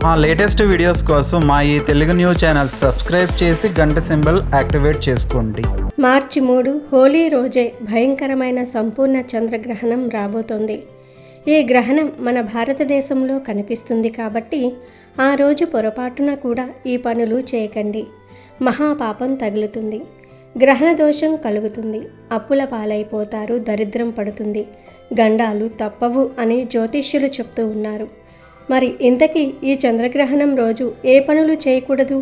మా latest videos కోసం మా ఈ తెలుగు న్యూస్ ఛానల్ సబ్స్క్రైబ్ చేసి గంట సింబల్ యాక్టివేట్ చేసుకోండి. మార్చి 3 హోలీ రోజే భయంకరమైన సంపూర్ణ చంద్రగ్రహణం రాబోతోంది. ఈ గ్రహణం మన భారతదేశంలో కనిపిస్తుంది కాబట్టి ఆ రోజు పొరపాటున కూడా ఈ పనులు చేయకండి. మహాపాపం తగులుతుంది, గ్రహణ దోషం కలుగుతుంది, అప్పుల పాలైపోతారు, దరిద్రం పడుతుంది, గండాలు తప్పవు అని జ్యోతిష్యులు చెప్తూ ఉన్నారు. మరి ఇంతకీ ఈ చంద్రగ్రహణం రోజు ఏ పనులు చేయకూడదు,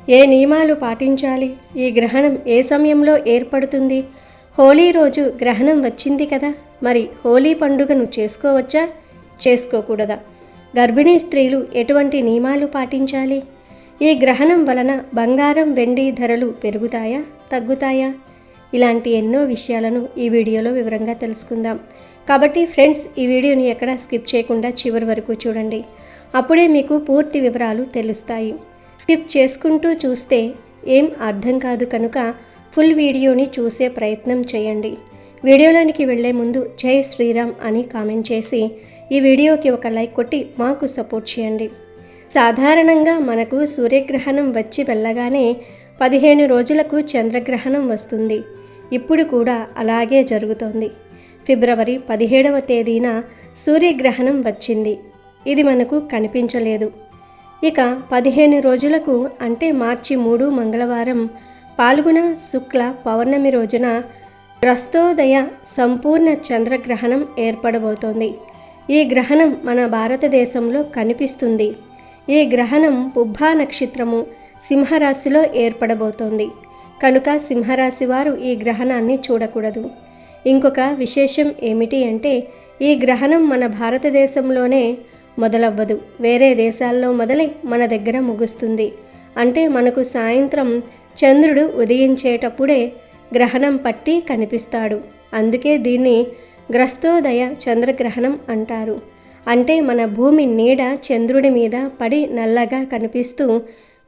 ఏ నియమాలు పాటించాలి, ఈ గ్రహణం ఏ సమయంలో ఏర్పడుతుంది? హోలీ రోజు గ్రహణం వచ్చింది కదా, మరి హోలీ పండుగను చేసుకోవచ్చా, చేసుకోకూడదా? గర్భిణీ స్త్రీలు ఎటువంటి నియమాలు పాటించాలి? ఈ గ్రహణం వలన బంగారం వెండి ధరలు పెరుగుతాయా, తగ్గుతాయా? ఇలాంటి ఎన్నో విషయాలను ఈ వీడియోలో వివరంగా తెలుసుకుందాం. కాబట్టి ఫ్రెండ్స్, ఈ వీడియోని ఎక్కడా స్కిప్ చేయకుండా చివరి వరకు చూడండి. అప్పుడే మీకు పూర్తి వివరాలు తెలుస్తాయి. స్కిప్ చేసుకుంటూ చూస్తే ఏం అర్థం కాదు కనుక ఫుల్ వీడియోని చూసే ప్రయత్నం చేయండి. వీడియోలోనికి వెళ్లే ముందు జై శ్రీరామ్ అని కామెంట్ చేసి ఈ వీడియోకి ఒక లైక్ కొట్టి మాకు సపోర్ట్ చేయండి. సాధారణంగా మనకు సూర్యగ్రహణం వచ్చి వెళ్ళగానే 15 రోజులకు చంద్రగ్రహణం వస్తుంది. ఇప్పుడు కూడా అలాగే జరుగుతోంది. ఫిబ్రవరి 17వ తేదీన సూర్యగ్రహణం వచ్చింది. ఇది మనకు కనిపించలేదు. ఇక 15 రోజులకు అంటే మార్చి 3 మంగళవారం పాల్గొన శుక్ల పౌర్ణమి రోజున గ్రస్తోదయ సంపూర్ణ చంద్రగ్రహణం ఏర్పడబోతోంది. ఈ గ్రహణం మన భారతదేశంలో కనిపిస్తుంది. ఈ గ్రహణం పుబ్బా నక్షత్రము సింహరాశిలో ఏర్పడబోతోంది కనుక సింహరాశి వారు ఈ గ్రహణాన్ని చూడకూడదు. ఇంకొక విశేషం ఏమిటి అంటే ఈ గ్రహణం మన భారతదేశంలోనే మొదలవ్వదు, వేరే దేశాల్లో మొదలై మన దగ్గర ముగుస్తుంది. అంటే మనకు సాయంత్రం చంద్రుడు ఉదయించేటప్పుడే గ్రహణం పట్టి కనిపిస్తాడు. అందుకే దీన్ని గ్రస్తోదయ చంద్రగ్రహణం అంటారు. అంటే మన భూమి నీడ చంద్రుడి మీద పడి నల్లగా కనిపిస్తూ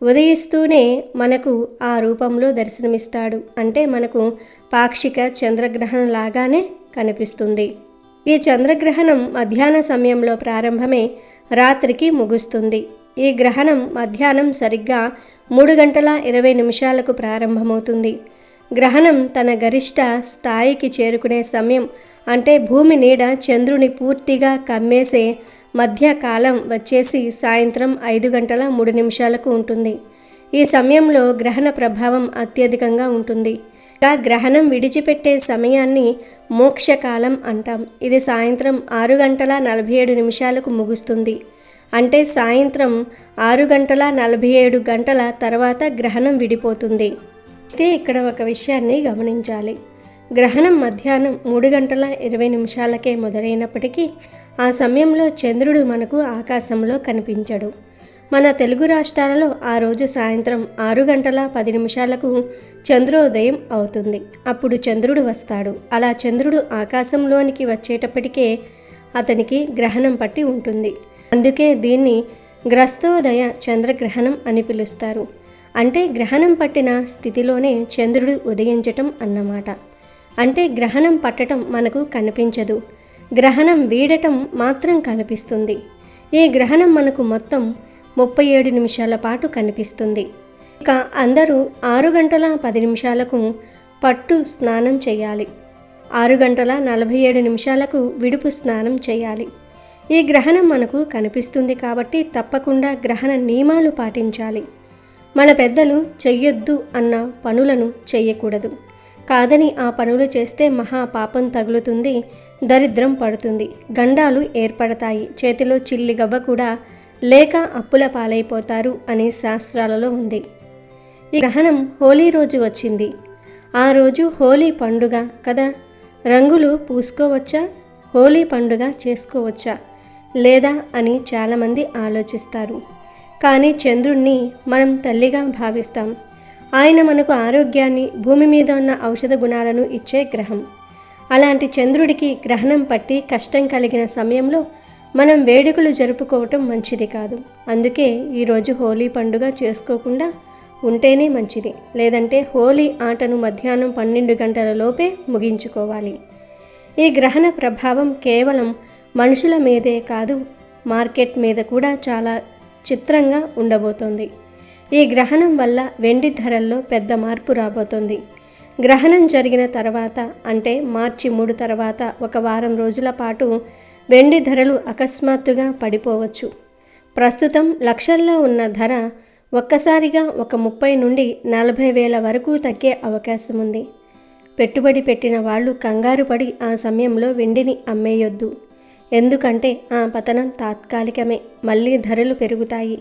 ఉదయిస్తూనే మనకు ఆ రూపంలో దర్శనమిస్తాడు. అంటే మనకు పాక్షిక చంద్రగ్రహణం లాగానే కనిపిస్తుంది. ఈ చంద్రగ్రహణం మధ్యాహ్న సమయంలో ప్రారంభమై రాత్రికి ముగుస్తుంది. ఈ గ్రహణం మధ్యాహ్నం సరిగ్గా 3:20 ప్రారంభమవుతుంది. గ్రహణం తన గరిష్ట స్థాయికి చేరుకునే సమయం అంటే భూమి నీడ చంద్రుని పూర్తిగా కమ్మేసే మధ్యకాలం వచ్చేసి సాయంత్రం 5:03 ఉంటుంది. ఈ సమయంలో గ్రహణ ప్రభావం అత్యధికంగా ఉంటుంది. గ్రహణం విడిచిపెట్టే సమయాన్ని మోక్షకాలం అంటాం. ఇది సాయంత్రం 6:47 ముగుస్తుంది. అంటే సాయంత్రం 6:47 తర్వాత గ్రహణం విడిపోతుంది. అయితే ఇక్కడ ఒక విషయాన్ని గమనించాలి. గ్రహణం మధ్యాహ్నం 3:20 మొదలైనప్పటికీ ఆ సమయంలో చంద్రుడు మనకు ఆకాశంలో కనిపించడు. మన తెలుగు రాష్ట్రాలలో ఆ రోజు సాయంత్రం 6:10 చంద్రోదయం అవుతుంది. అప్పుడు చంద్రుడు వస్తాడు. అలా చంద్రుడు ఆకాశంలోనికి వచ్చేటప్పటికే అతనికి గ్రహణం పట్టి ఉంటుంది. అందుకే దీన్ని గ్రస్తోదయ చంద్రగ్రహణం అని పిలుస్తారు. అంటే గ్రహణం పట్టిన స్థితిలోనే చంద్రుడు ఉదయించటం అన్నమాట. అంటే గ్రహణం పట్టడం మనకు కనిపించదు, గ్రహణం వీడటం మాత్రం కనిపిస్తుంది. ఈ గ్రహణం మనకు మొత్తం 37 నిమిషాల పాటు కనిపిస్తుంది. ఇక అందరూ 6:10 పట్టు స్నానం చేయాలి, 6:47 విడుపు స్నానం చేయాలి. ఈ గ్రహణం మనకు కనిపిస్తుంది కాబట్టి తప్పకుండా గ్రహణ నియమాలు పాటించాలి. మన పెద్దలు చెయ్యొద్దు అన్న పనులను చెయ్యకూడదు. కాదని ఆ పనులు చేస్తే మహాపాపం తగులుతుంది, దరిద్రం పడుతుంది, గండాలు ఏర్పడతాయి, చేతిలో చిల్లి గవ్వ కూడా లేక అప్పుల పాలైపోతారు అని శాస్త్రాలలో ఉంది. ఈ గ్రహణం హోలీ రోజు వచ్చింది. ఆ రోజు హోలీ పండుగ కదా, రంగులు పూసుకోవచ్చా, హోలీ పండుగ చేసుకోవచ్చా లేదా అని చాలామంది ఆలోచిస్తారు. కానీ చంద్రుణ్ణి మనం తల్లిగా భావిస్తాం. ఆయన మనకు ఆరోగ్యాన్ని, భూమి మీద ఉన్న ఔషధ గుణాలను ఇచ్చే గ్రహం. అలాంటి చంద్రుడికి గ్రహణం పట్టి కష్టం కలిగిన సమయంలో మనం వేడుకలు జరుపుకోవటం మంచిది కాదు. అందుకే ఈరోజు హోలీ పండుగ చేసుకోకుండా ఉంటేనే మంచిది. లేదంటే హోలీ ఆటను మధ్యాహ్నం 12 ముగించుకోవాలి. ఈ గ్రహణ ప్రభావం కేవలం మనుషుల మీదే కాదు, మార్కెట్ మీద కూడా చాలా చిత్రంగా ఉండబోతోంది. ఈ గ్రహణం వల్ల వెండి ధరల్లో పెద్ద మార్పు రాబోతోంది. గ్రహణం జరిగిన తర్వాత అంటే మార్చి 3 తర్వాత ఒక వారం రోజుల పాటు వెండి ధరలు అకస్మాత్తుగా పడిపోవచ్చు. ప్రస్తుతం లక్షల్లో ఉన్న ధర ఒక్కసారిగా ఒక 30 నుండి 40 వేల వరకు తగ్గే అవకాశం ఉంది. పెట్టుబడి పెట్టిన వాళ్ళు కంగారు పడి ఆ సమయంలో వెండిని అమ్మేయొద్దు. ఎందుకంటే ఆ పతనం తాత్కాలికమే, మళ్ళీ ధరలు పెరుగుతాయి.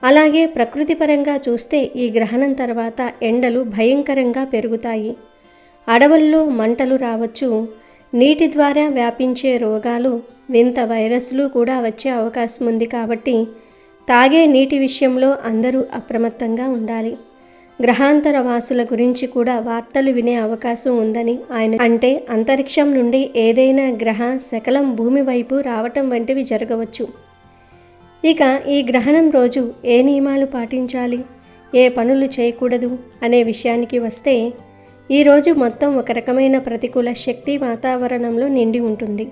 అలాగే ప్రకృతి పరంగా చూస్తే ఈ గ్రహణం తర్వాత ఎండలు భయంకరంగా పెరుగుతాయి. అడవుల్లో మంటలు రావచ్చు. నీటి ద్వారా వ్యాపించే రోగాలు, వింత వైరస్లు కూడా వచ్చే అవకాశం ఉంది. కాబట్టి తాగే నీటి విషయంలో అందరూ అప్రమత్తంగా ఉండాలి. గ్రహాంతర వాసుల గురించి కూడా వార్తలు వినే అవకాశం ఉందని ఆయన అంటే అంతరిక్షం నుండి ఏదైనా గ్రహ శకలం భూమి వైపు రావటం వంటివి జరగవచ్చు. ఇక ఈ గ్రహణం రోజు ఏ నియమాలు పాటించాలి, ఏ పనులు చేయకూడదు అనే విషయానికి వస్తే, ఈరోజు మొత్తం ఒక రకమైన ప్రతికూల శక్తి వాతావరణంలో నిండి ఉంటుంది.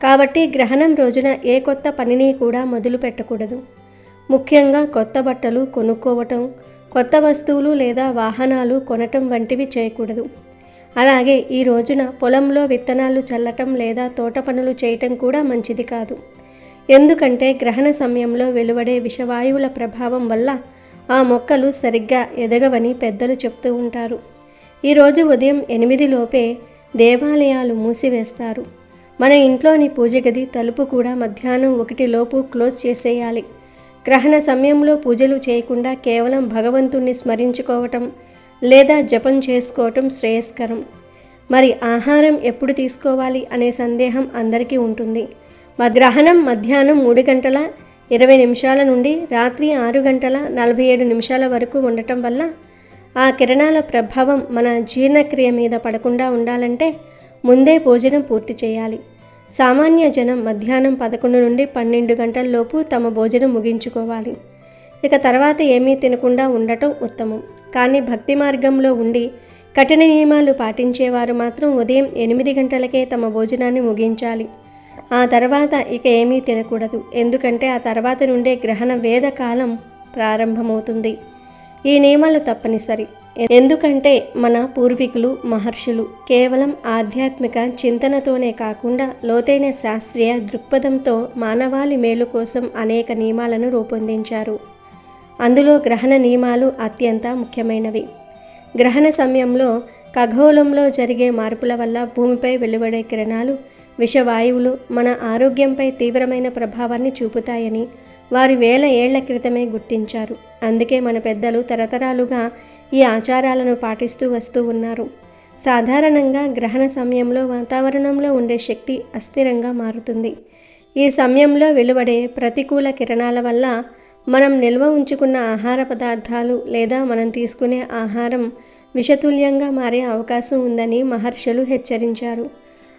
కాబట్టి గ్రహణం రోజున ఏ కొత్త పనిని కూడా మొదలు పెట్టకూడదు. ముఖ్యంగా కొత్త బట్టలు కొనుక్కోవటం, కొత్త వస్తువులు లేదా వాహనాలు కొనటం వంటివి చేయకూడదు. అలాగే ఈ రోజున పొలంలో విత్తనాలు చల్లటం లేదా తోట పనులు చేయటం కూడా మంచిది కాదు. ఎందుకంటే గ్రహణ సమయంలో వెలువడే విషవాయువుల ప్రభావం వల్ల ఆ మొక్కలు సరిగ్గా ఎదగవని పెద్దలు చెప్తూ ఉంటారు. ఈరోజు ఉదయం 8 లోపే దేవాలయాలు మూసివేస్తారు. మన ఇంట్లోని పూజ గది తలుపు కూడా మధ్యాహ్నం 1 లోపు క్లోజ్ చేసేయాలి. గ్రహణ సమయంలో పూజలు చేయకుండా కేవలం భగవంతుణ్ణి స్మరించుకోవటం లేదా జపం చేసుకోవటం శ్రేయస్కరం. మరి ఆహారం ఎప్పుడు తీసుకోవాలి అనే సందేహం అందరికీ ఉంటుంది. గ్రహణం మధ్యాహ్నం 3 గంటల 20 నిమిషాల నుండి రాత్రి 6 గంటల 47 నిమిషాల వరకు ఉండటం వల్ల ఆ కిరణాల ప్రభావం మన జీర్ణక్రియ మీద పడకుండా ఉండాలంటే ముందే భోజనం పూర్తి చేయాలి. సామాన్య జనం మధ్యాహ్నం 11 నుండి 12 గంటల లోపు తమ భోజనం ముగించుకోవాలి. ఇక తర్వాత ఏమీ తినకుండా ఉండటం ఉత్తమం. కానీ భక్తి మార్గంలో ఉండి కఠిన నియమాలు పాటించేవారు మాత్రం ఉదయం 8 గంటలకే తమ భోజనాన్ని ముగించాలి. ఆ తర్వాత ఇక ఏమీ తినకూడదు. ఎందుకంటే ఆ తర్వాత నుండే గ్రహణ వేద కాలం ప్రారంభమవుతుంది. ఈ నియమాలు తప్పనిసరి. ఎందుకంటే మన పూర్వీకులు, మహర్షులు కేవలం ఆధ్యాత్మిక చింతనతోనే కాకుండా లోతైన శాస్త్రీయ దృక్పథంతో మానవాళి మేలు కోసం అనేక నియమాలను రూపొందించారు. అందులో గ్రహణ నియమాలు అత్యంత ముఖ్యమైనవి. గ్రహణ సమయంలో ఖగోళంలో జరిగే మార్పుల వల్ల భూమిపై వెలువడే కిరణాలు, విషవాయువులు మన ఆరోగ్యంపై తీవ్రమైన ప్రభావాన్ని చూపుతాయని వారు వేల ఏళ్ల క్రితమే గుర్తించారు. అందుకే మన పెద్దలు తరతరాలుగా ఈ ఆచారాలను పాటిస్తూ వస్తూ ఉన్నారు. సాధారణంగా గ్రహణ సమయంలో వాతావరణంలో ఉండే శక్తి అస్థిరంగా మారుతుంది. ఈ సమయంలో వెలువడే ప్రతికూల కిరణాల వల్ల మనం నిల్వ ఉంచుకున్న ఆహార పదార్థాలు లేదా మనం తీసుకునే ఆహారం విషతుల్యంగా మారే అవకాశం ఉందని మహర్షులు హెచ్చరించారు.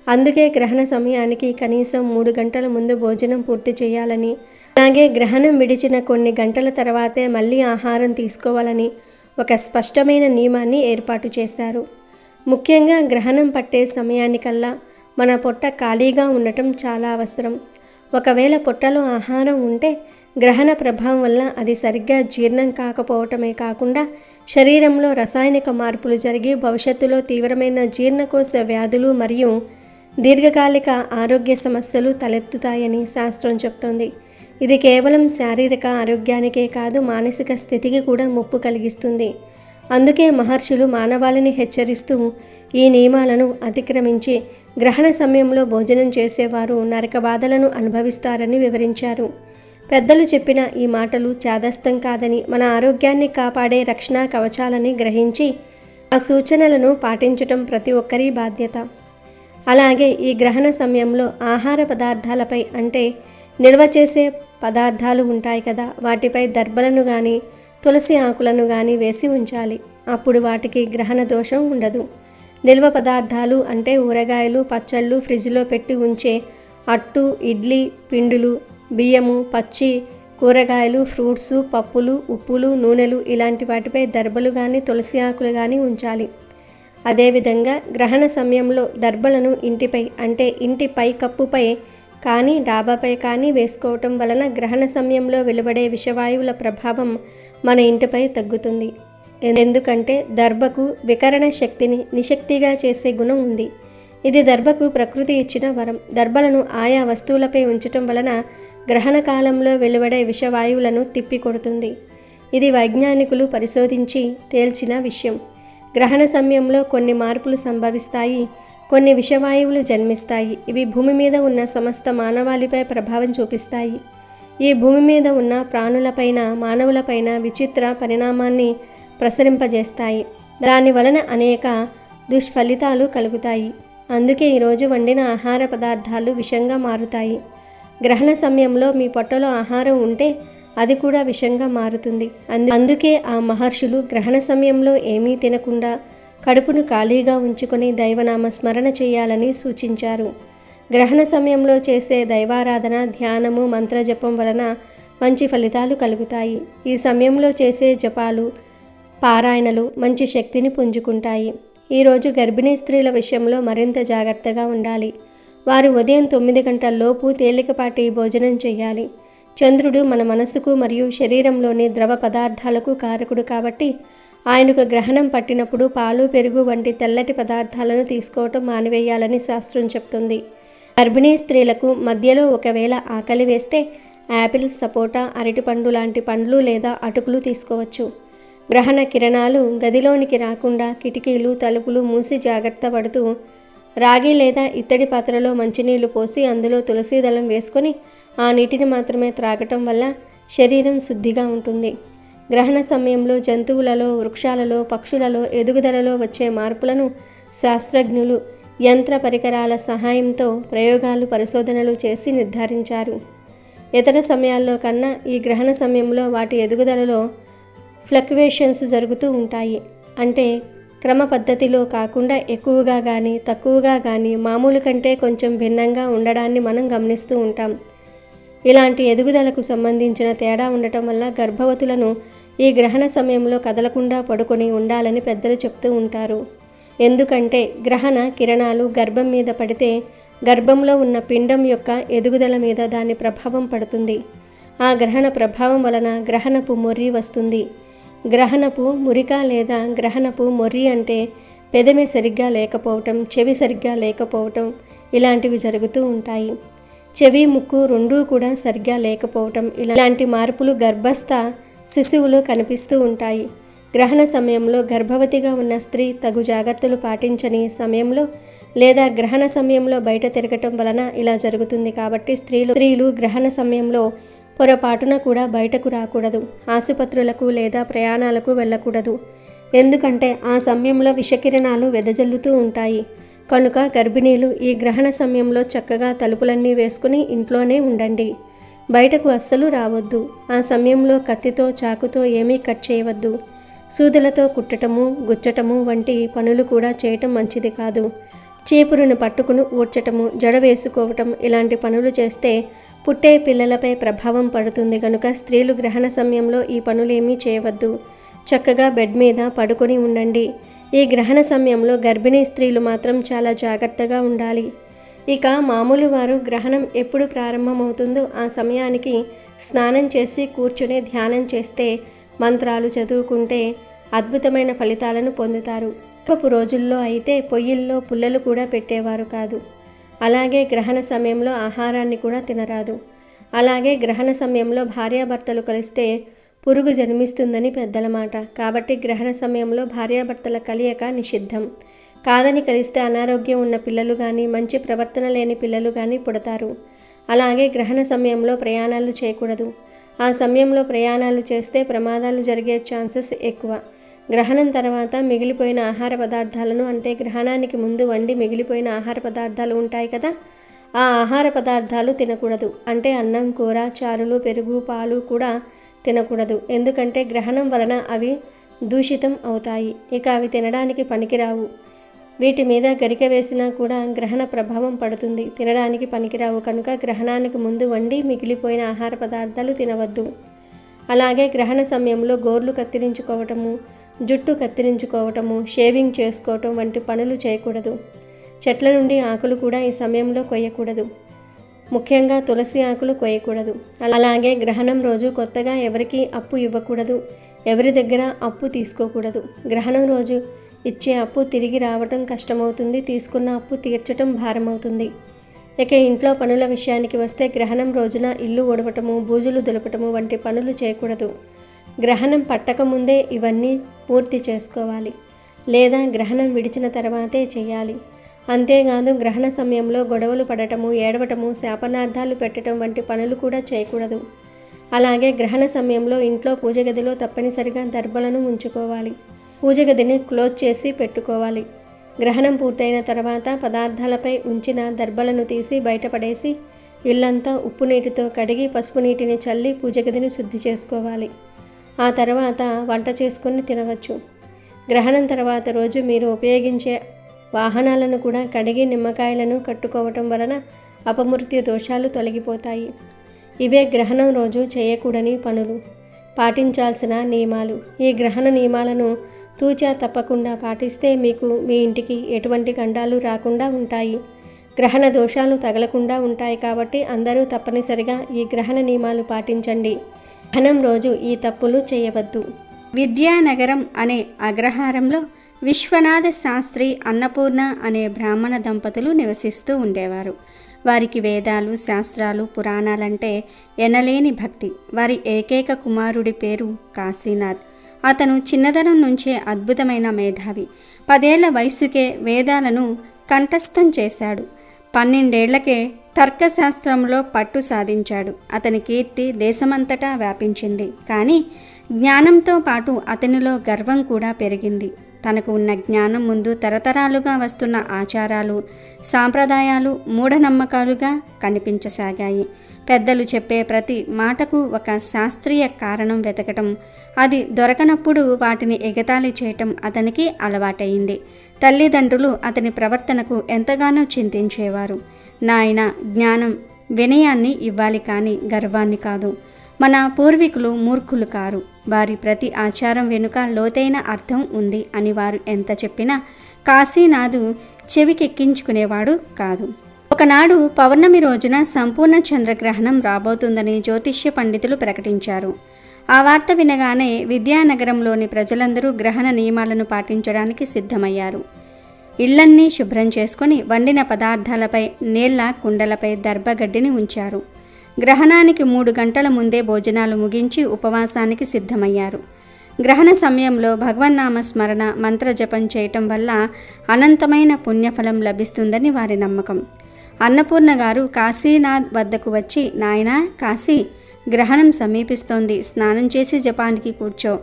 అందుకే గ్రహణ సమయానికి కనీసం 3 గంటల ముందు భోజనం పూర్తి చేయాలని, అలాగే గ్రహణం విడిచిన కొన్ని గంటల తర్వాతే మళ్ళీ ఆహారం తీసుకోవాలని ఒక స్పష్టమైన నియమాన్ని ఏర్పాటు చేశారు. ముఖ్యంగా గ్రహణం పట్టే సమయానికల్లా మన పొట్ట ఖాళీగా ఉండటం చాలా అవసరం. ఒకవేళ పొట్టలో ఆహారం ఉంటే గ్రహణ ప్రభావం వల్ల అది సరిగ్గా జీర్ణం కాకపోవటమే కాకుండా శరీరంలో రసాయనిక మార్పులు జరిగి భవిష్యత్తులో తీవ్రమైన జీర్ణకోశ వ్యాధులు మరియు దీర్ఘకాలిక ఆరోగ్య సమస్యలు తలెత్తుతాయని శాస్త్రం చెప్తోంది. ఇది కేవలం శారీరక ఆరోగ్యానికే కాదు, మానసిక స్థితికి కూడా ముప్పు కలిగిస్తుంది. అందుకే మహర్షులు మానవాళిని హెచ్చరిస్తూ ఈ నియమాలను అతిక్రమించి గ్రహణ సమయంలో భోజనం చేసేవారు నరక బాధలను అనుభవిస్తారని వివరించారు. పెద్దలు చెప్పిన ఈ మాటలు చాదస్తం కాదని, మన ఆరోగ్యాన్ని కాపాడే రక్షణ కవచాలని గ్రహించి ఆ సూచనలను పాటించటం ప్రతి ఒక్కరి బాధ్యత. అలాగే ఈ గ్రహణ సమయంలో ఆహార పదార్థాలపై అంటే నిల్వ చేసే పదార్థాలు ఉంటాయి కదా, వాటిపై దర్భలను కానీ తులసి ఆకులను కానీ వేసి ఉంచాలి. అప్పుడు వాటికి గ్రహణ దోషం ఉండదు. నిల్వ పదార్థాలు అంటే ఊరగాయలు, పచ్చళ్ళు, ఫ్రిడ్జ్లో పెట్టి ఉంచే అట్టు, ఇడ్లీ పిండులు, బియ్యము, పచ్చి కూరగాయలు, ఫ్రూట్సు, పప్పులు, ఉప్పులు, నూనెలు ఇలాంటి వాటిపై దర్భలు కానీ తులసి ఆకులు కానీ ఉంచాలి. అదేవిధంగా గ్రహణ సమయంలో దర్భలను ఇంటిపై అంటే ఇంటి పై కప్పుపై కానీ డాబాపై కానీ వేసుకోవటం వలన గ్రహణ సమయంలో వెలువడే విషవాయువుల ప్రభావం మన ఇంటిపై తగ్గుతుంది. ఎందుకంటే దర్భకు వికరణ శక్తిని నిశక్తిగా చేసే గుణం ఉంది. ఇది దర్భకు ప్రకృతి ఇచ్చిన వరం. దర్భలను ఆయా వస్తువులపై ఉంచటం వలన గ్రహణ కాలంలో వెలువడే విషవాయువులను తిప్పికొడుతుంది. ఇది వైజ్ఞానికులు పరిశోధించి తేల్చిన విషయం. గ్రహణ సమయంలో కొన్ని మార్పులు సంభవిస్తాయి, కొన్ని విషవాయువులు జన్మిస్తాయి. ఇవి భూమి మీద ఉన్న సమస్త మానవాళిపై ప్రభావం చూపిస్తాయి. ఈ భూమి మీద ఉన్న ప్రాణులపైన, మానవులపైన విచిత్ర పరిణామాన్ని ప్రసరింపజేస్తాయి. దాని వలన అనేక దుష్ఫలితాలు కలుగుతాయి. అందుకే ఈరోజు వండిన ఆహార పదార్థాలు విషంగా మారుతాయి. గ్రహణ సమయంలో మీ పొట్టలో ఆహారం ఉంటే అది కూడా విషంగా మారుతుంది. అందుకే ఆ మహర్షులు గ్రహణ సమయంలో ఏమీ తినకుండా కడుపును ఖాళీగా ఉంచుకొని దైవనామ స్మరణ చేయాలని సూచించారు. గ్రహణ సమయంలో చేసే దైవారాధన, ధ్యానము, మంత్రజపం వలన మంచి ఫలితాలు కలుగుతాయి. ఈ సమయంలో చేసే జపాలు, పారాయణలు మంచి శక్తిని పుంజుకుంటాయి. ఈరోజు గర్భిణీ స్త్రీల విషయంలో మరింత జాగ్రత్తగా ఉండాలి. వారు ఉదయం 9 గంటల్లోపు తేలికపాటి భోజనం చేయాలి. చంద్రుడు మన మనసుకు మరియు శరీరంలోని ద్రవ పదార్థాలకు కారకుడు కాబట్టి ఆయనకు గ్రహణం పట్టినప్పుడు పాలు, పెరుగు వంటి తెల్లటి పదార్థాలను తీసుకోవటం మానివేయాలని శాస్త్రం చెప్తుంది. గర్భిణీ స్త్రీలకు మధ్యలో ఒకవేళ ఆకలి వేస్తే యాపిల్, సపోటా, అరటిపండు లాంటి పండ్లు లేదా అటుకులు తీసుకోవచ్చు. గ్రహణ కిరణాలు గదిలోనికి రాకుండా కిటికీలు, తలుపులు మూసి జాగ్రత్త పడుతూ రాగి లేదా ఇత్తడి పాత్రలో మంచినీళ్లు పోసి అందులో తులసి దళం వేసుకొని ఆ నీటిని మాత్రమే త్రాగటం వల్ల శరీరం శుద్ధిగా ఉంటుంది. గ్రహణ సమయంలో జంతువులలో, వృక్షాలలో, పక్షులలో ఎదుగుదలలో వచ్చే మార్పులను శాస్త్రజ్ఞులు యంత్ర పరికరాల సహాయంతో ప్రయోగాలు, పరిశోధనలు చేసి నిర్ధారించారు. ఇతర సమయాల్లో కన్నా ఈ గ్రహణ సమయంలో వాటి ఎదుగుదలలో ఫ్లక్చువేషన్స్ జరుగుతూ ఉంటాయి. అంటే క్రమ పద్ధతిలో కాకుండా ఎక్కువగా కానీ తక్కువగా కానీ మామూలు కంటే కొంచెం భిన్నంగా ఉండడాన్ని మనం గమనిస్తూ ఉంటాం. ఇలాంటి ఎదుగుదలకు సంబంధించిన తేడా ఉండటం వల్ల గర్భవతులను ఈ గ్రహణ సమయంలో కదలకుండా పడుకొని ఉండాలని పెద్దలు చెప్తూ ఉంటారు. ఎందుకంటే గ్రహణ కిరణాలు గర్భం మీద పడితే గర్భంలో ఉన్న పిండం యొక్క ఎదుగుదల మీద దాని ప్రభావం పడుతుంది. ఆ గ్రహణ ప్రభావం వలన గ్రహణపు మొర్రి వస్తుంది. గ్రహణపు మురిక లేదా గ్రహణపు మొర్రి అంటే పెదవి సరిగ్గా లేకపోవటం, చెవి సరిగ్గా లేకపోవటం ఇలాంటివి జరుగుతూ ఉంటాయి. చెవి, ముక్కు రెండూ కూడా సరిగ్గా లేకపోవటం ఇలాంటి మార్పులు గర్భస్థ శిశువులో కనిపిస్తూ ఉంటాయి. గ్రహణ సమయంలో గర్భవతిగా ఉన్న స్త్రీ తగు జాగ్రత్తలు పాటించని సమయంలో లేదా గ్రహణ సమయంలో బయట తిరగటం వలన ఇలా జరుగుతుంది. కాబట్టి స్త్రీలు గ్రహణ సమయంలో పొరపాటున కూడా బయటకు రాకూడదు. ఆసుపత్రులకు లేదా ప్రయాణాలకు వెళ్ళకూడదు. ఎందుకంటే ఆ సమయంలో విషకిరణాలు వెదజల్లుతూ ఉంటాయి. కనుక గర్భిణీలు ఈ గ్రహణ సమయంలో చక్కగా తలుపులన్నీ వేసుకుని ఇంట్లోనే ఉండండి. బయటకు అస్సలు రావద్దు. ఆ సమయంలో కత్తితో, చాకుతో ఏమీ కట్ చేయవద్దు. సూదులతో కుట్టటము, గుచ్చటము వంటి పనులు కూడా చేయటం మంచిది కాదు. చీపురును పట్టుకుని ఊడ్చటము, జడ వేసుకోవటం ఇలాంటి పనులు చేస్తే పుట్టే పిల్లలపై ప్రభావం పడుతుంది. కనుక స్త్రీలు గ్రహణ సమయంలో ఈ పనులేమీ చేయవద్దు. చక్కగా బెడ్ మీద పడుకొని ఉండండి. ఈ గ్రహణ సమయంలో గర్భిణీ స్త్రీలు మాత్రం చాలా జాగ్రత్తగా ఉండాలి. ఇక మామూలు వారు గ్రహణం ఎప్పుడు ప్రారంభమవుతుందో ఆ సమయానికి స్నానం చేసి కూర్చుని ధ్యానం చేస్తే, మంత్రాలు చదువుకుంటే అద్భుతమైన ఫలితాలను పొందుతారు. పూర్వపు రోజుల్లో అయితే పొయ్యిల్లో పుల్లలు కూడా పెట్టేవారు కాదు. అలాగే గ్రహణ సమయంలో ఆహారాన్ని కూడా తినరాదు. అలాగే గ్రహణ సమయంలో భార్యాభర్తలు కలిస్తే పురుగు జన్మిస్తుందని పెద్దల మాట. కాబట్టి గ్రహణ సమయంలో భార్యాభర్తల కలయిక నిషిద్ధం. కాదని కలిస్తే అనారోగ్యం ఉన్న పిల్లలు కానీ, మంచి ప్రవర్తన లేని పిల్లలు కానీ పుడతారు. అలాగే గ్రహణ సమయంలో ప్రయాణాలు చేయకూడదు. ఆ సమయంలో ప్రయాణాలు చేస్తే ప్రమాదాలు జరిగే ఛాన్సెస్ ఎక్కువ. గ్రహణం తర్వాత మిగిలిపోయిన ఆహార పదార్థాలను, అంటే గ్రహణానికి ముందు వండి మిగిలిపోయిన ఆహార పదార్థాలు ఉంటాయి కదా, ఆ ఆహార పదార్థాలు తినకూడదు. అంటే అన్నం, కూర, చారులు, పెరుగు, పాలు కూడా తినకూడదు. ఎందుకంటే గ్రహణం వలన అవి దూషితం అవుతాయి. ఇక అవి తినడానికి పనికిరావు. వీటి మీద గరిక వేసినా కూడా గ్రహణ ప్రభావం పడుతుంది. తినడానికి పనికిరావు. కనుక గ్రహణానికి ముందు వండి మిగిలిపోయిన ఆహార పదార్థాలు తినవద్దు. అలాగే గ్రహణ సమయంలో గోర్లు కత్తిరించుకోవటము, జుట్టు కత్తిరించుకోవటము, షేవింగ్ చేసుకోవటం వంటి పనులు చేయకూడదు. చెట్ల నుండి ఆకులు కూడా ఈ సమయంలో కొయ్యకూడదు. ముఖ్యంగా తులసి ఆకులు కోయకూడదు. అలాగే గ్రహణం రోజు కొత్తగా ఎవరికి అప్పు ఇవ్వకూడదు, ఎవరి దగ్గర అప్పు తీసుకోకూడదు. గ్రహణం రోజు ఇచ్చే అప్పు తిరిగి రావటం కష్టమవుతుంది, తీసుకున్న అప్పు తీర్చటం భారమవుతుంది. ఇక ఇంట్లో పనుల విషయానికి వస్తే గ్రహణం రోజున ఇల్లు ఊడవటము, బూజులు దులపటము వంటి పనులు చేయకూడదు. గ్రహణం పట్టకముందే ఇవన్నీ పూర్తి చేసుకోవాలి, లేదా గ్రహణం విడిచిన తర్వాతే చేయాలి. అంతేకాదు గ్రహణ సమయంలో గొడవలు పడటము, ఏడవటము, శాపనార్థాలు పెట్టడం వంటి పనులు కూడా చేయకూడదు. అలాగే గ్రహణ సమయంలో ఇంట్లో పూజ గదిలో తప్పనిసరిగా దర్భలను ఉంచుకోవాలి. పూజ గదిని క్లోజ్ చేసి పెట్టుకోవాలి. గ్రహణం పూర్తయిన తర్వాత పదార్థాలపై ఉంచిన దర్భలను తీసి బయటపడేసి ఇల్లంతా ఉప్పు నీటితో కడిగి పసుపు నీటిని చల్లి పూజ గదిని శుద్ధి చేసుకోవాలి. ఆ తర్వాత వంట చేసుకొని తినవచ్చు. గ్రహణం తర్వాత రోజు మీరు ఉపయోగించే వాహనాలను కూడా కడిగి నిమ్మకాయలను కట్టుకోవటం వలన అపమృత్యు దోషాలు తొలగిపోతాయి. ఇవే గ్రహణం రోజు చేయకూడని పనులు, పాటించాల్సిన నియమాలు. ఈ గ్రహణ నియమాలను తూచా తప్పకుండా పాటిస్తే మీకు మీ ఇంటికి ఎటువంటి గండాలు రాకుండా ఉంటాయి, గ్రహణ దోషాలు తగలకుండా ఉంటాయి. కాబట్టి అందరూ తప్పనిసరిగా ఈ గ్రహణ నియమాలు పాటించండి. గ్రహణం రోజు ఈ తప్పులు చేయవద్దు. విద్యానగరం అనే అగ్రహారంలో విశ్వనాథ శాస్త్రి, అన్నపూర్ణ అనే బ్రాహ్మణ దంపతులు నివసిస్తూ ఉండేవారు. వారికి వేదాలు, శాస్త్రాలు, పురాణాలంటే ఎనలేని భక్తి. వారి ఏకైక కుమారుడి పేరు కాశీనాథ్. అతను చిన్నతనం నుంచే అద్భుతమైన మేధావి. 10 ఏళ్ల వయసుకే వేదాలను కంఠస్థం చేశాడు. 12 ఏళ్లకే తర్కశాస్త్రంలో పట్టు సాధించాడు. అతని కీర్తి దేశమంతటా వ్యాపించింది. కానీ జ్ఞానంతో పాటు అతనిలో గర్వం కూడా పెరిగింది. తనకు ఉన్న జ్ఞానం ముందు తరతరాలుగా వస్తున్న ఆచారాలు, సాంప్రదాయాలు మూఢనమ్మకాలుగా కనిపించసాగాయి. పెద్దలు చెప్పే ప్రతి మాటకు ఒక శాస్త్రీయ కారణం వెతకటం, అది దొరకనప్పుడు వాటిని ఎగతాళి చేయటం అతనికి అలవాటయింది. తల్లిదండ్రులు అతని ప్రవర్తనకు ఎంతగానో చింతించేవారు. నాయన, జ్ఞానం వినయాన్ని ఇవ్వాలి కానీ గర్వాన్ని కాదు. మన పూర్వీకులు మూర్ఖులు కారు. వారి ప్రతి ఆచారం వెనుక లోతైన అర్థం ఉంది అని వారు ఎంత చెప్పినా కాశీనాథు చెవికెక్కించుకునేవాడు కాదు. ఒకనాడు పౌర్ణమి రోజున సంపూర్ణ చంద్రగ్రహణం రాబోతుందని జ్యోతిష్య పండితులు ప్రకటించారు. ఆ వార్త వినగానే విద్యానగరంలోని ప్రజలందరూ గ్రహణ నియమాలను పాటించడానికి సిద్ధమయ్యారు. ఇళ్లన్నీ శుభ్రం చేసుకొని వండిన పదార్థాలపై, నీళ్ల కుండలపై దర్భగడ్డిని ఉంచారు. గ్రహణానికి 3 గంటల ముందే భోజనాలు ముగించి ఉపవాసానికి సిద్ధమయ్యారు. గ్రహణ సమయంలో భగవన్నామ స్మరణ, మంత్రజపం చేయటం వల్ల అనంతమైన పుణ్యఫలం లభిస్తుందని వారి నమ్మకం. అన్నపూర్ణ గారు కాశీనాథ్ వద్దకు వచ్చి, నాయనా కాశీ, గ్రహణం సమీపిస్తోంది, స్నానం చేసి జపానికి కూర్చో.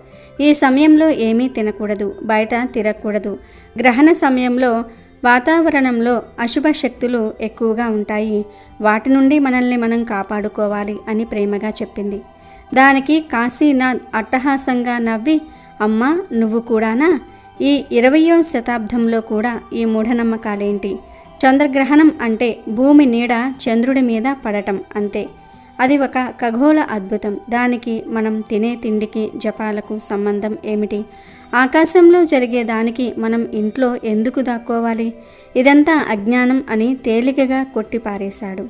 ఈ సమయంలో ఏమీ తినకూడదు, బయట తిరగకూడదు. గ్రహణ సమయంలో వాతావరణంలో అశుభ శక్తులు ఎక్కువగా ఉంటాయి, వాటి నుండి మనల్ని మనం కాపాడుకోవాలి అని ప్రేమగా చెప్పింది. దానికి కాశీనాథ్ అట్టహాసంగా నవ్వి, అమ్మా, నువ్వు కూడానా? ఈ 20వ శతాబ్దంలో కూడా ఈ మూఢనమ్మకాలేంటి? చంద్రగ్రహణం అంటే భూమి నీడ చంద్రుడి మీద పడటం అంతే. అది ఒక ఖగోళ అద్భుతం. దానికి మనం తినే తిండికి, జపాలకు సంబంధం ఏమిటి? ఆకాశంలో జరిగే దానికి మనం ఇంట్లో ఎందుకు దాక్కోవాలి? ఇదంతా అజ్ఞానం అని తేలికగా కొట్టిపారేశాడు.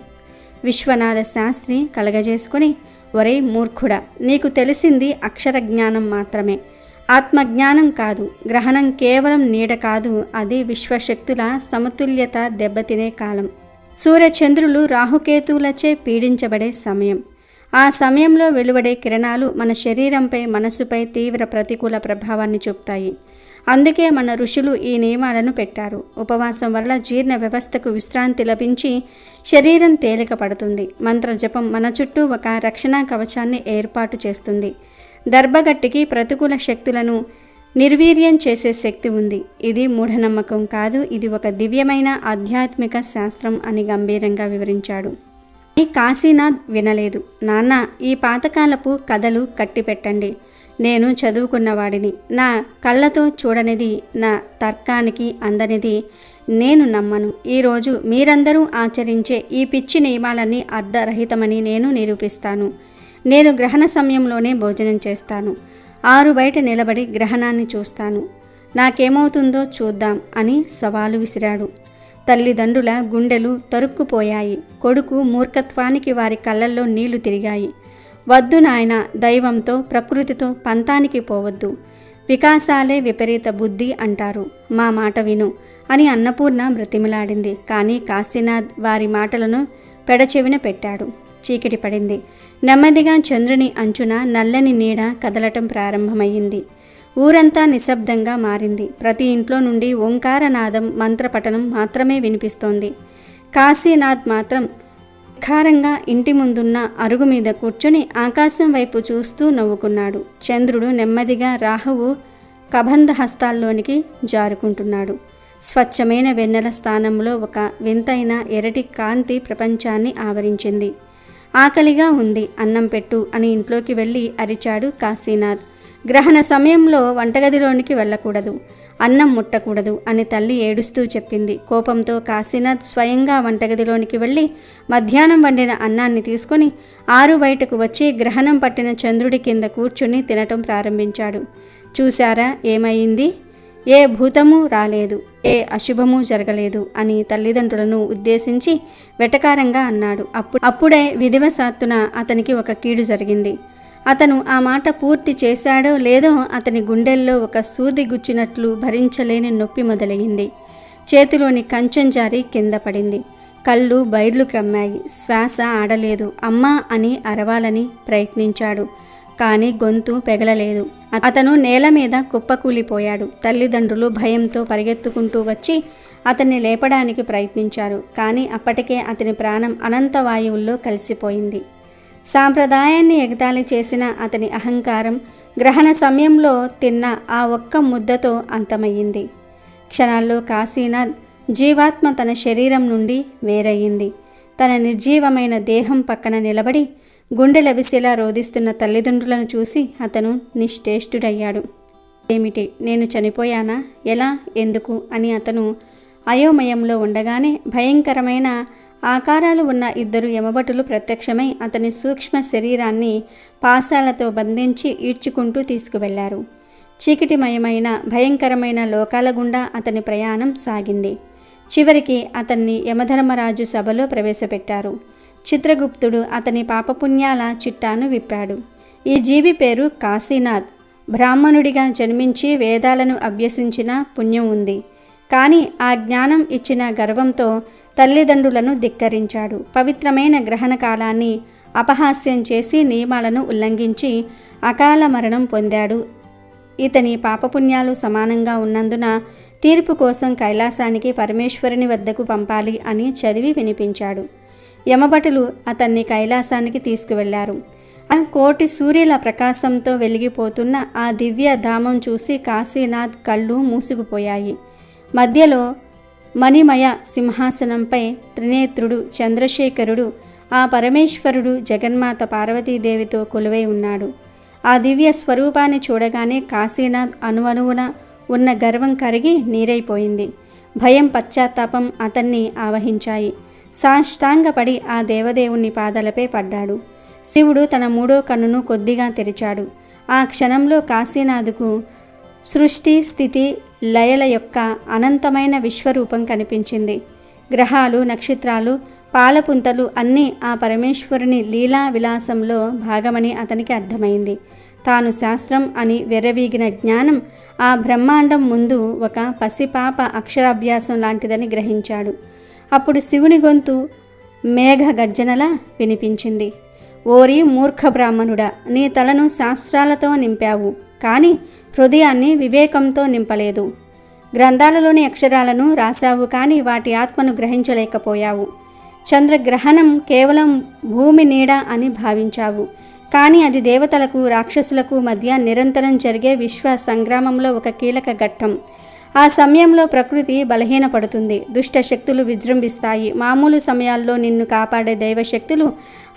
విశ్వనాథ శాస్త్రి కలగజేసుకుని, ఒరే మూర్ఖుడా, నీకు తెలిసింది అక్షర జ్ఞానం మాత్రమే, ఆత్మజ్ఞానం కాదు. గ్రహణం కేవలం నీడ కాదు, అది విశ్వశక్తుల సమతుల్యత దెబ్బతినే కాలం. సూర్యచంద్రులు రాహుకేతువులచే పీడించబడే సమయం. ఆ సమయంలో వెలువడే కిరణాలు మన శరీరంపై, మనసుపై తీవ్ర ప్రతికూల ప్రభావాన్ని చూపుతాయి. అందుకే మన ఋషులు ఈ నియమాలను పెట్టారు. ఉపవాసం వల్ల జీర్ణ వ్యవస్థకు విశ్రాంతి లభించి శరీరం తేలిక పడుతుంది. మంత్రజపం మన చుట్టూ ఒక రక్షణ కవచాన్ని ఏర్పాటు చేస్తుంది. దర్భగట్టికి ప్రతికూల శక్తులను నిర్వీర్యం చేసే శక్తి ఉంది. ఇది మూఢనమ్మకం కాదు, ఇది ఒక దివ్యమైన ఆధ్యాత్మిక శాస్త్రం అని గంభీరంగా వివరించాడు. ఈ కాశీనాథ్ వినలేదు. నాన్న, ఈ పాతకాలపు కథలు కట్టిపెట్టండి. నేను చదువుకున్నవాడిని. నా కళ్ళతో చూడనిది, నా తర్కానికి అందనిది నేను నమ్మను. ఈరోజు మీరందరూ ఆచరించే ఈ పిచ్చి నియమాలన్నీ అర్ధరహితమని నేను నిరూపిస్తాను. నేను గ్రహణ సమయంలోనే భోజనం చేస్తాను. 6 బయట నిలబడి గ్రహణాన్ని చూస్తాను. నాకేమవుతుందో చూద్దాం అని సవాలు విసిరాడు. తల్లిదండ్రుల గుండెలు తరుక్కుపోయాయి. కొడుకు మూర్ఖత్వానికి వారి కళ్ళల్లో నీళ్లు తిరిగాయి. వద్దు నాయన, దైవంతో ప్రకృతితో పంతానికి పోవద్దు. వికాసాలే విపరీత బుద్ధి అంటారు. మా మాట విను అని అన్నపూర్ణ బ్రతిమిలాడింది. కానీ కాశీనాథ్ వారి మాటలను పెడచెవిన పెట్టాడు. చీకటి పడింది. నెమ్మదిగా చంద్రుని అంచున నల్లని నీడ కదలటం ప్రారంభమయ్యింది. ఊరంతా నిశ్శబ్దంగా మారింది. ప్రతి ఇంట్లో నుండి ఓంకారనాదం, మంత్రపఠనం మాత్రమే వినిపిస్తోంది. కాశీనాథ్ మాత్రం ఖారంగా ఇంటి ముందున్న అరుగు మీద కూర్చొని ఆకాశం వైపు చూస్తూ నవ్వుకున్నాడు. చంద్రుడు నెమ్మదిగా రాహువు కబంధ హస్తాల్లోనికి జారుకుంటున్నాడు. స్వచ్ఛమైన వెన్నెల స్థానంలో ఒక వింతైన ఎరటి కాంతి ప్రపంచాన్ని ఆవరించింది. ఆకలిగా ఉంది, అన్నం పెట్టు అని ఇంట్లోకి వెళ్ళి అరిచాడు కాశీనాథ్. గ్రహణ సమయంలో వంటగదిలోనికి వెళ్ళకూడదు, అన్నం ముట్టకూడదు అని తల్లి ఏడుస్తూ చెప్పింది. కోపంతో కాశీనాథ్ స్వయంగా వంటగదిలోనికి వెళ్ళి మధ్యాహ్నం వండిన అన్నాన్ని తీసుకొని ఆరు బయటకు వచ్చి గ్రహణం పట్టిన చంద్రుడి కింద కూర్చుని తినటం ప్రారంభించాడు. చూశారా ఏమైంది? ఏ భూతము రాలేదు, ఏ అశుభము జరగలేదు అని తల్లిదండ్రులను ఉద్దేశించి వెటకారంగా అన్నాడు. అప్పుడే విధివశాత్తున అతనికి ఒక కీడు జరిగింది. అతను ఆ మాట పూర్తి చేశాడో లేదో అతని గుండెల్లో ఒక సూది గుచ్చినట్లు భరించలేని నొప్పి మొదలయ్యింది. చేతిలోని కంచం జారి కింద పడింది. కళ్ళు బైర్లు కమ్మాయి. శ్వాస ఆడలేదు. అమ్మా అని అరవాలని ప్రయత్నించాడు. కానీ గొంతు పెగలలేదు. అతను నేల మీద కుప్పకూలిపోయాడు. తల్లిదండ్రులు భయంతో పరిగెత్తుకుంటూ వచ్చి అతన్ని లేపడానికి ప్రయత్నించారు. కానీ అప్పటికే అతని ప్రాణం అనంత వాయువుల్లో కలిసిపోయింది. సాంప్రదాయాన్ని ఎగతాళి చేసిన అతని అహంకారం గ్రహణ సమయంలో తిన్న ఆ ఒక్క ముద్దతో అంతమయ్యింది. క్షణాల్లో కాశీనాథ్ జీవాత్మ తన శరీరం నుండి వేరయ్యింది. తన నిర్జీవమైన దేహం పక్కన నిలబడి గుండె లవిసేలా రోధిస్తున్న తల్లిదండ్రులను చూసి అతను నిశ్చేష్టుడయ్యాడు. ఏమిటి, నేను చనిపోయానా? ఎలా? ఎందుకు అని అతను అయోమయంలో ఉండగానే భయంకరమైన ఆకారాలు ఉన్న ఇద్దరు యమభటులు ప్రత్యక్షమై అతని సూక్ష్మ శరీరాన్ని పాశాలతో బంధించి ఈడ్చుకుంటూ తీసుకువెళ్లారు. చీకటిమయమైన భయంకరమైన లోకాల గుండా అతని ప్రయాణం సాగింది. చివరికి అతన్ని యమధర్మరాజు సభలో ప్రవేశపెట్టారు. చిత్రగుప్తుడు అతని పాపపుణ్యాల చిట్టాను విప్పాడు. ఈ జీవి పేరు కాశీనాథ్. బ్రాహ్మణుడిగా జన్మించి వేదాలను అభ్యసించిన పుణ్యం ఉంది. కానీ ఆ జ్ఞానం ఇచ్చిన గర్వంతో తల్లిదండ్రులను ధిక్కరించాడు. పవిత్రమైన గ్రహణ కాలాన్ని అపహాస్యం చేసి నియమాలను ఉల్లంఘించి అకాల మరణం పొందాడు. ఇతని పాపపుణ్యాలు సమానంగా ఉన్నందున తీర్పు కోసం కైలాసానికి పరమేశ్వరుని వద్దకు పంపాలి అని చదివి వినిపించాడు. యమభటులు అతన్ని కైలాసానికి తీసుకువెళ్లారు. ఆ కోటి సూర్యుల ప్రకాశంతో వెలిగిపోతున్న ఆ దివ్య ధామం చూసి కాశీనాథ్ కళ్ళు మూసుకుపోయాయి. మధ్యలో మణిమయ సింహాసనంపై త్రినేత్రుడు చంద్రశేఖరుడు, ఆ పరమేశ్వరుడు జగన్మాత పార్వతీదేవితో కొలువై ఉన్నాడు. ఆ దివ్య స్వరూపాన్ని చూడగానే కాశీనాథ్ అణువణువున ఉన్న గర్వం కరిగి నీరైపోయింది. భయం, పశ్చాత్తాపం అతన్ని ఆవహించాయి. సాష్టాంగపడి ఆ దేవదేవుని పాదాలపై పడ్డాడు. శివుడు తన మూడో కన్నును కొద్దిగా తెరిచాడు. ఆ క్షణంలో కాశీనాథుకు సృష్టి, స్థితి, లయల యొక్క అనంతమైన విశ్వరూపం కనిపించింది. గ్రహాలు, నక్షత్రాలు, పాలపుంతలు అన్నీ ఆ పరమేశ్వరుని లీలా విలాసంలో భాగమని అతనికి అర్థమైంది. తాను శాస్త్రం అని వెర్రవీగిన జ్ఞానం ఆ బ్రహ్మాండం ముందు ఒక పసిపాప అక్షరాభ్యాసం లాంటిదని గ్రహించాడు. అప్పుడు శివుని గొంతు మేఘ గర్జనలా వినిపించింది. ఓరి మూర్ఖ బ్రాహ్మణుడా, నీ తలను శాస్త్రాలతో నింపావు, కానీ హృదయాన్ని వివేకంతో నింపలేదు. గ్రంథాలలోని అక్షరాలను రాశావు, కానీ వాటి ఆత్మను గ్రహించలేకపోయావు. చంద్రగ్రహణం కేవలం భూమి నీడ అని భావించావు, కానీ అది దేవతలకు, రాక్షసులకు మధ్య నిరంతరం జరిగే విశ్వ సంగ్రామంలో ఒక కీలక ఘట్టం. ఆ సమయంలో ప్రకృతి బలహీనపడుతుంది, దుష్ట శక్తులు విజృంభిస్తాయి. మామూలు సమయాల్లో నిన్ను కాపాడే దైవశక్తులు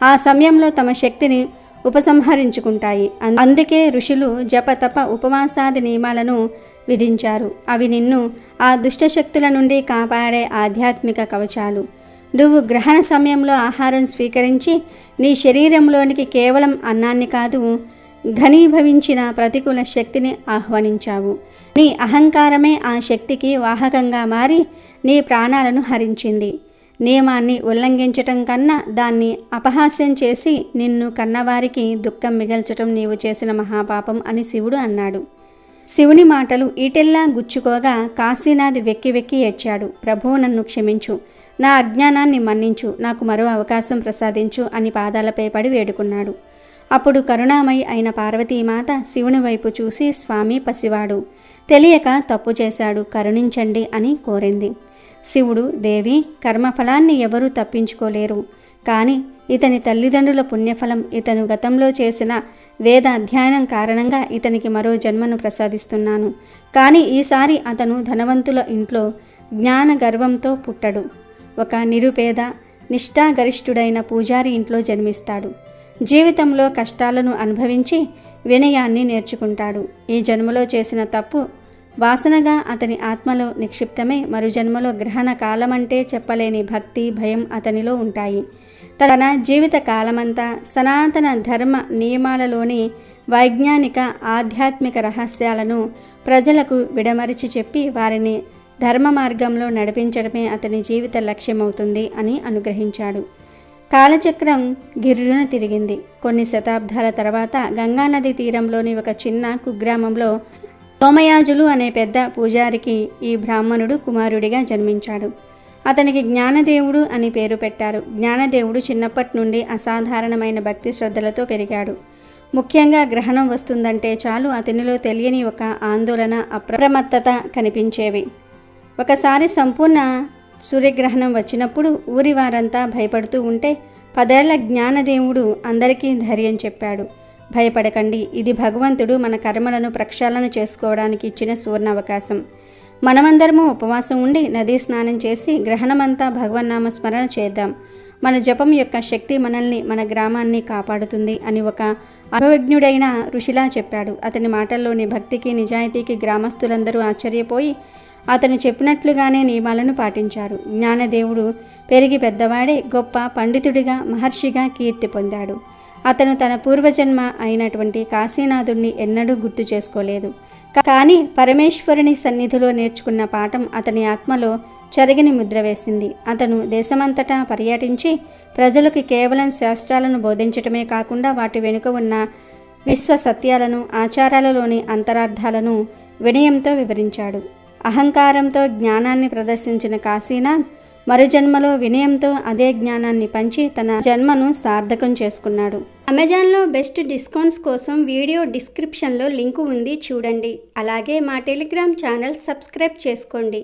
ఆ సమయంలో తమ శక్తిని ఉపసంహరించుకుంటాయి. అందుకే ఋషులు జప, తప, ఉపవాసాది నియమాలను విధించారు. అవి నిన్ను ఆ దుష్టశక్తుల నుండి కాపాడే ఆధ్యాత్మిక కవచాలు. నువ్వు గ్రహణ సమయంలో ఆహారం స్వీకరించి నీ శరీరంలోనికి కేవలం అన్నాన్ని కాదు, ఘనీభవించిన ప్రతికూల శక్తిని ఆహ్వానించావు. నీ అహంకారమే ఆ శక్తికి వాహకంగా మారి నీ ప్రాణాలను హరించింది. నియమాన్ని ఉల్లంఘించటం కన్నా దాన్ని అపహాస్యం చేసి నిన్ను కన్నవారికి దుఃఖం మిగల్చటం నీవు చేసిన మహాపాపం అని శివుడు అన్నాడు. శివుని మాటలు ఈటెల్లా గుచ్చుకోగా కాశీనాథ్ వెక్కి వెక్కి ఏడ్చాడు. ప్రభూ, నన్ను క్షమించు, నా అజ్ఞానాన్ని మన్నించు, నాకు మరో అవకాశం ప్రసాదించు అని పాదాలపై పడి వేడుకున్నాడు. అప్పుడు కరుణామయి అయిన పార్వతీమాత శివుని వైపు చూసి, స్వామి పసివాడు, తెలియక తప్పు చేశాడు, కరుణించండి అని కోరింది. శివుడు, దేవి, కర్మఫలాన్ని ఎవరూ తప్పించుకోలేరు, కానీ ఇతని తల్లిదండ్రుల పుణ్యఫలం, ఇతను గతంలో చేసిన వేద అధ్యయనం కారణంగా ఇతనికి మరో జన్మను ప్రసాదిస్తున్నాను. కానీ ఈసారి అతను ధనవంతుల ఇంట్లో జ్ఞాన గర్వంతో పుట్టడు. ఒక నిరుపేద నిష్ఠాగరిష్ఠుడైన పూజారి ఇంట్లో జన్మిస్తాడు. జీవితంలో కష్టాలను అనుభవించి వినయాన్ని నేర్చుకుంటాడు. ఈ జన్మలో చేసిన తప్పు వాసనగా అతని ఆత్మలో నిక్షిప్తమై మరు జన్మలో గ్రహణ కాలమంటే చెప్పలేని భక్తి, భయం అతనిలో ఉంటాయి. తన జీవిత కాలమంతా సనాతన ధర్మ నియమాలలోని వైజ్ఞానిక ఆధ్యాత్మిక రహస్యాలను ప్రజలకు విడమరిచి చెప్పి వారిని ధర్మ మార్గంలో నడిపించడమే అతని జీవిత లక్ష్యమవుతుంది అని అనుగ్రహించాడు. కాలచక్రం గిర్రున తిరిగింది. కొన్ని శతాబ్దాల తర్వాత గంగానది తీరంలోని ఒక చిన్న కుగ్రామంలో సోమయాజులు అనే పెద్ద పూజారికి ఈ బ్రాహ్మణుడు కుమారుడిగా జన్మించాడు. అతనికి జ్ఞానదేవుడు అని పేరు పెట్టారు. జ్ఞానదేవుడు చిన్నప్పటి నుండి అసాధారణమైన భక్తి శ్రద్ధలతో పెరిగాడు. ముఖ్యంగా గ్రహణం వస్తుందంటే చాలు అతనిలో తెలియని ఒక ఆందోళన, అప్రమత్తత కనిపించేవి. ఒకసారి సంపూర్ణ సూర్యగ్రహణం వచ్చినప్పుడు ఊరి వారంతా భయపడుతూ ఉంటే 10 ఏళ్ల జ్ఞానదేవుడు అందరికీ ధైర్యం చెప్పాడు. భయపడకండి, ఇది భగవంతుడు మన కర్మలను ప్రక్షాళన చేసుకోవడానికి ఇచ్చిన సువర్ణ అవకాశం. మనమందరము ఉపవాసం ఉండి నదీ స్నానం చేసి గ్రహణమంతా భగవన్నామ స్మరణ చేద్దాం. మన జపం యొక్క శక్తి మనల్ని, మన గ్రామాన్ని కాపాడుతుంది అని ఒక అనుభవజ్ఞుడైన ఋషిలా చెప్పాడు. అతని మాటల్లోని భక్తికి, నిజాయితీకి గ్రామస్తులందరూ ఆశ్చర్యపోయి అతను చెప్పినట్లుగానే నియమాలను పాటించారు. జ్ఞానదేవుడు పెరిగి పెద్దవాడే గొప్ప పండితుడిగా, మహర్షిగా కీర్తి పొందాడు. అతను తన పూర్వజన్మ అయినటువంటి కాశీనాథుణ్ణి ఎన్నడూ గుర్తు చేసుకోలేదు. కానీ పరమేశ్వరుని సన్నిధిలో నేర్చుకున్న పాఠం అతని ఆత్మలో చెరగని ముద్ర వేసింది. అతను దేశమంతటా పర్యటించి ప్రజలకు కేవలం శాస్త్రాలను బోధించటమే కాకుండా వాటి వెనుక ఉన్న విశ్వ సత్యాలను, ఆచారాలలోని అంతరార్థాలను వినయంతో వివరించాడు. అహంకారంతో జ్ఞానాన్ని ప్రదర్శించిన కాశీనాథ్ మరుజన్మలో వినయంతో అదే జ్ఞానాన్ని పంచి తన జన్మను సార్థకం చేసుకున్నాడు. అమెజాన్లో బెస్ట్ డిస్కౌంట్స్ కోసం వీడియో డిస్క్రిప్షన్లో లింకు ఉంది, చూడండి. అలాగే మా టెలిగ్రామ్ ఛానల్ సబ్స్క్రైబ్ చేసుకోండి.